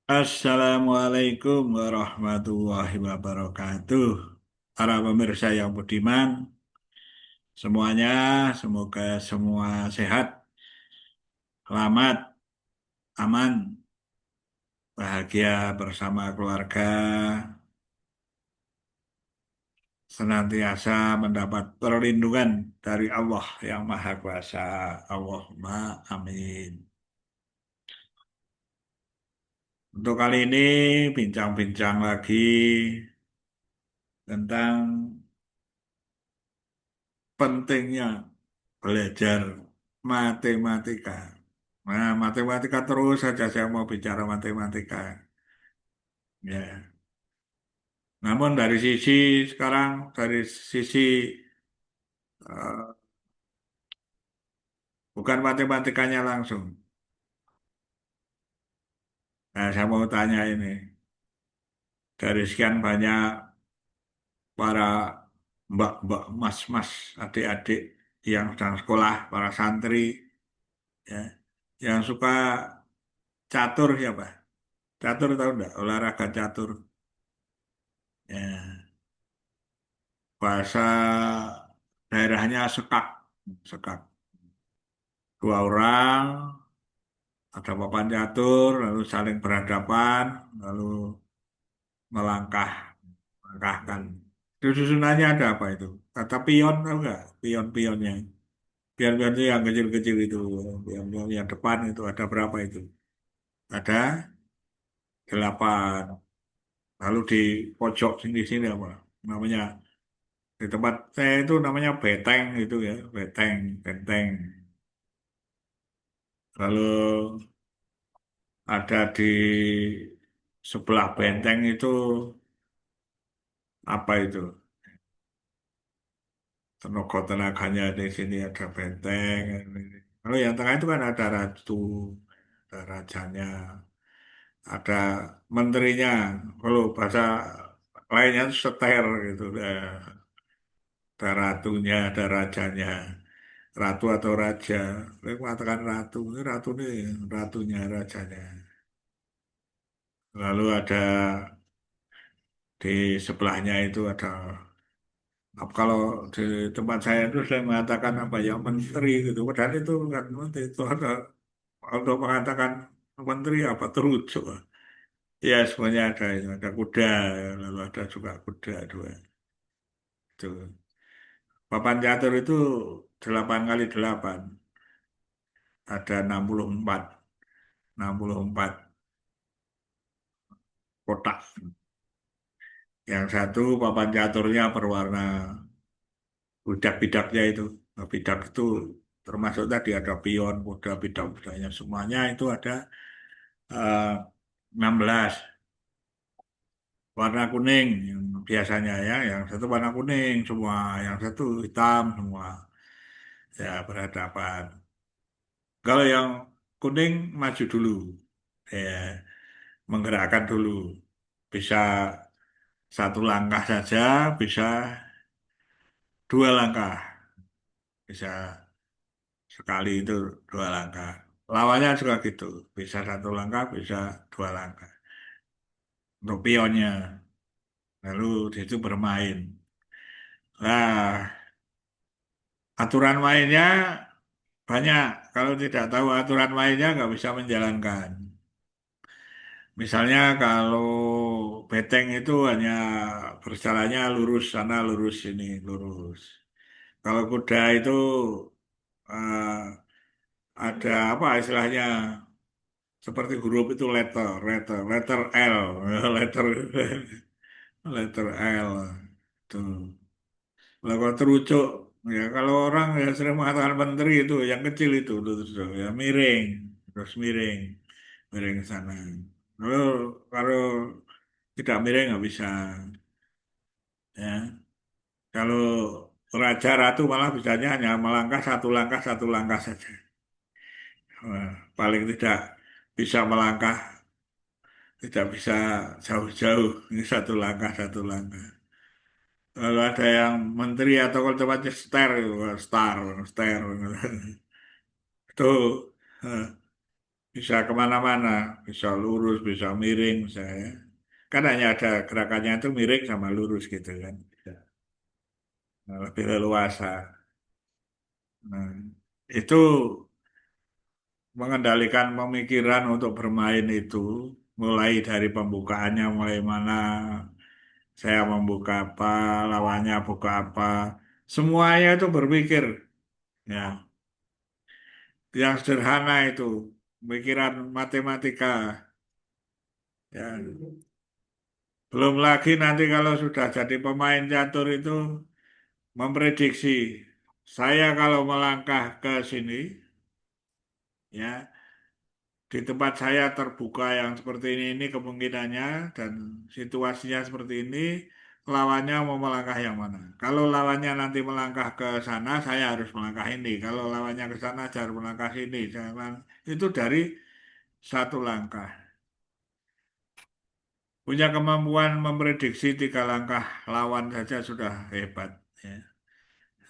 Assalamualaikum warahmatullahi wabarakatuh. Para pemirsa yang budiman, semuanya semoga semua sehat, selamat, aman, bahagia bersama keluarga, senantiasa mendapat perlindungan dari Allah yang Maha Kuasa. Allahumma amin. Untuk kali ini bincang-bincang lagi tentang pentingnya belajar matematika. Nah, matematika terus saja saya mau bicara matematika. Ya. Namun dari sisi sekarang, dari sisi eh, bukan matematikanya langsung. Nah, saya mau tanya ini, dari sekian banyak para mbak-mbak, mas-mas, adik-adik yang sedang sekolah, para santri, ya, yang suka catur siapa? Catur tahu enggak? Olahraga catur. Ya. Bahasa daerahnya sekak. Sekak. Dua orang, ada papan catur, lalu saling berhadapan, lalu melangkah, melangkahkan. Itu susunannya ada apa itu? Kata pion, tahu nggak? Pion-pionnya. Pion-pion itu yang kecil-kecil itu. Pion-pion yang depan itu ada berapa itu? Ada 8. Lalu di pojok sini-sini apa? Namanya, di tempat saya itu namanya beteng itu ya. Beteng, benteng. Lalu ada di sebelah benteng itu apa itu? Tenaga-tenaganya di sini ada benteng. Lalu yang tengah itu kan ada ratu, ada rajanya, ada menterinya. Kalau bahasa lainnya itu seter gitu. Ada ratunya, ada rajanya. Ratu atau raja. Saya mengatakan ratu. Ini ratu nih, ratunya, rajanya. Lalu ada di sebelahnya itu ada kalau di tempat saya itu saya mengatakan apa ya menteri gitu. Padahal itu kan menteri itu ada untuk mengatakan menteri apa terujuk. Ya semuanya ada itu. Ada kuda, lalu ada juga kuda dua. Itu. Papan catur itu 8 kali 8. Ada 64. 64 kotak. Yang satu papan caturnya berwarna bidak-bidaknya itu. Nah, bidak itu termasuk tadi ada pion, kuda, bidak-bidaknya. Semuanya itu ada 16 warna kuning yang biasanya ya, yang satu warna kuning semua, yang satu hitam semua, ya berhadapan. Kalau yang kuning maju dulu, ya menggerakkan dulu, bisa satu langkah saja, bisa 2 langkah, bisa sekali itu 2 langkah. Lawannya juga gitu, bisa 1 langkah, bisa 2 langkah. Untuk pionnya, lalu di situ bermain. Nah, aturan mainnya banyak. Kalau tidak tahu aturan mainnya nggak bisa menjalankan. Misalnya kalau beteng itu hanya berjalannya lurus sana, lurus sini, lurus. Kalau kuda itu ada apa istilahnya seperti huruf itu letter L, letter letter L. Tuh. Kalau terucuk, ya kalau orang ya sering mengatakan menteri itu yang kecil itu, tuh, ya miring, terus miring, miring ke sana. Kalau kalau tidak miring nggak bisa, ya. Kalau raja ratu malah bisanya hanya melangkah satu langkah saja. Wah, paling tidak bisa melangkah, tidak bisa jauh-jauh. Ini satu langkah, satu langkah. Kalau ada yang menteri atau kalau tempatnya star, star. Itu. bisa kemana-mana, bisa lurus, bisa miring, saya. Kan hanya ada gerakannya itu miring sama lurus gitu kan. Nah, lebih leluasa. Nah, itu mengendalikan pemikiran untuk bermain itu, mulai dari pembukaannya, mulai mana saya membuka apa, lawannya buka apa, semuanya itu berpikir, ya, yang sederhana itu, pikiran matematika, ya. Belum lagi nanti kalau sudah jadi pemain catur itu memprediksi, saya kalau melangkah ke sini, ya, di tempat saya terbuka yang seperti ini kemungkinannya dan situasinya seperti ini, lawannya mau melangkah yang mana. Kalau lawannya nanti melangkah ke sana, saya harus melangkah ini. Kalau lawannya ke sana, saya harus melangkah sini. Itu dari satu langkah. Punya kemampuan memprediksi 3 langkah lawan saja sudah hebat. Ya,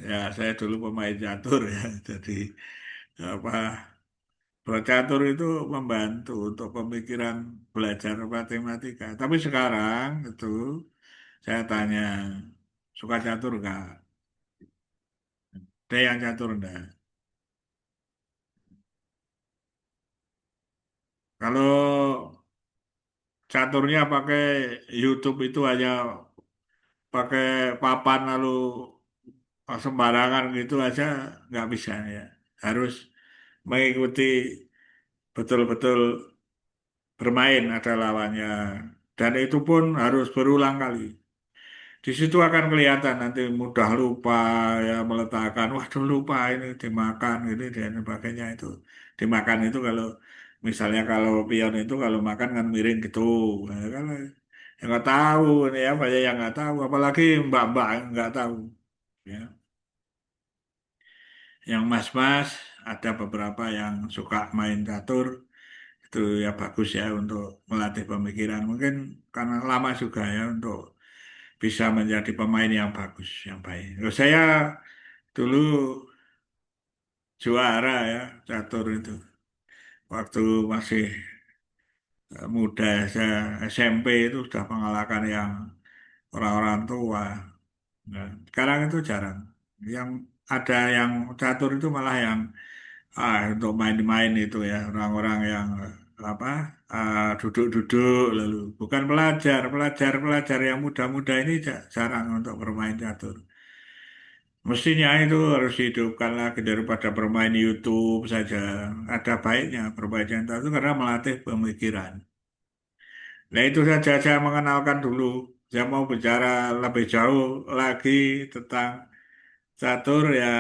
ya saya dulu pemain catur ya, jadi apa bercatur itu membantu untuk pemikiran belajar matematika. Tapi sekarang itu saya tanya, suka catur nggak? Ada yang catur enggak? Kalau caturnya pakai YouTube itu hanya pakai papan lalu sembarangan gitu aja nggak bisa ya. Harus mengikuti betul-betul bermain ada lawannya. Dan itu pun harus berulang kali. Di situ akan kelihatan nanti mudah lupa ya meletakkan, waduh lupa ini dimakan gitu dan sebagainya itu. Dimakan itu kalau misalnya kalau pion itu kalau makan kan miring gitu. Nah, kalau yang nggak tahu ini ya banyak yang nggak tahu, apalagi mbak-mbak yang nggak tahu. Ya. Yang mas-mas ada beberapa yang suka main catur itu ya bagus ya untuk melatih pemikiran. Mungkin karena lama juga ya untuk bisa menjadi pemain yang bagus, yang baik. Loh, saya dulu juara ya catur itu waktu masih muda saya SMP itu sudah mengalahkan yang orang-orang tua. Nah, sekarang itu jarang. Yang ada yang catur itu malah yang untuk main-main itu ya orang-orang yang apa duduk-duduk lalu bukan pelajar yang muda-muda ini jarang untuk bermain catur. Mestinya itu harus dihidupkan lagi daripada bermain YouTube saja. Ada baiknya bermain catur itu karena melatih pemikiran. Nah itu saja saya mengenalkan dulu. Saya mau bicara lebih jauh lagi tentang catur ya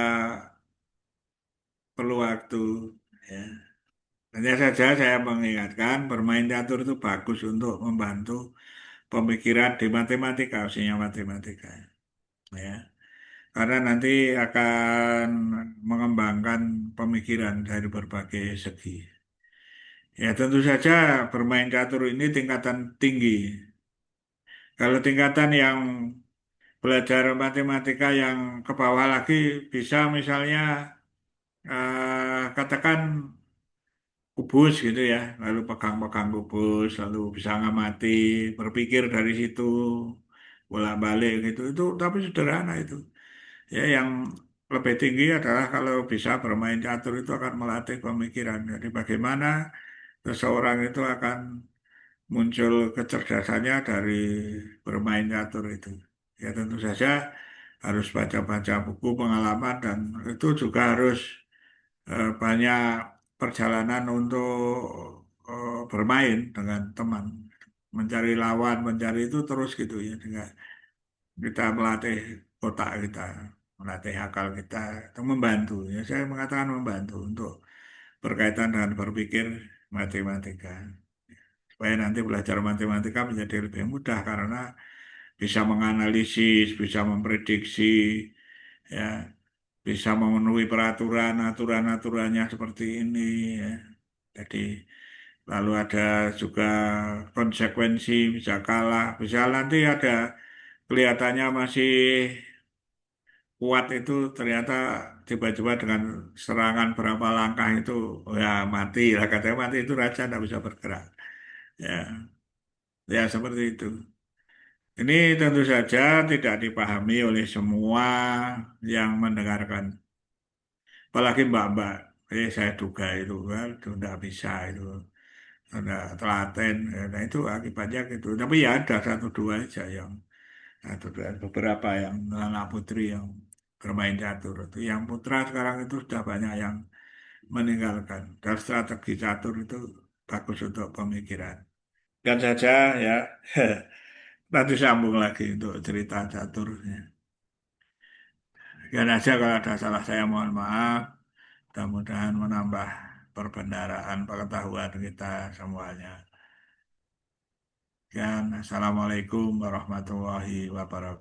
perlu waktu. Ya. Hanya saja saya mengingatkan bermain catur itu bagus untuk membantu pemikiran di matematika, khususnya matematika. Ya. Karena nanti akan mengembangkan pemikiran dari berbagai segi. Ya tentu saja bermain catur ini tingkatan tinggi. Kalau tingkatan yang belajar matematika yang ke bawah lagi bisa misalnya katakan kubus gitu ya, lalu pegang-pegang kubus, lalu bisa ngamati, berpikir dari situ, bolak-balik gitu, itu tapi sederhana itu. Ya, yang lebih tinggi adalah kalau bisa bermain catur itu akan melatih pemikiran. Jadi bagaimana seseorang itu akan muncul kecerdasannya dari bermain catur itu. Ya tentu saja harus baca-baca buku pengalaman dan itu juga harus banyak perjalanan untuk bermain dengan teman, mencari lawan, mencari itu terus gitu ya, dengan kita melatih otak kita, melatih akal kita, itu membantu. Ya, saya mengatakan membantu untuk berkaitan dengan berpikir matematika. Supaya nanti belajar matematika menjadi lebih mudah karena bisa menganalisis, bisa memprediksi, ya, bisa memenuhi peraturan, aturan-aturannya seperti ini, ya. Jadi lalu ada juga konsekuensi, bisa kalah, bisa nanti ada kelihatannya masih kuat itu ternyata tiba-tiba dengan serangan berapa langkah itu, oh ya mati lah katanya mati itu raja tidak bisa bergerak. Ya, ya seperti itu. Ini tentu saja tidak dipahami oleh semua yang mendengarkan. Apalagi mbak-mbak, saya duga itu kan, itu tidak bisa itu, tidak telaten. Nah itu akibatnya gitu. Tapi ya ada satu dua aja yang, satu dua, beberapa yang anak putri yang bermain catur. Itu yang putra sekarang itu sudah banyak yang meninggalkan. Dan strategi catur itu bagus untuk pemikiran. Dan saja ya, nanti sambung lagi untuk cerita caturnya. Sekian aja kalau ada salah saya mohon maaf. Mudah-mudahan menambah perbendaharaan pengetahuan kita semuanya. Sekian, Assalamualaikum warahmatullahi wabarakatuh.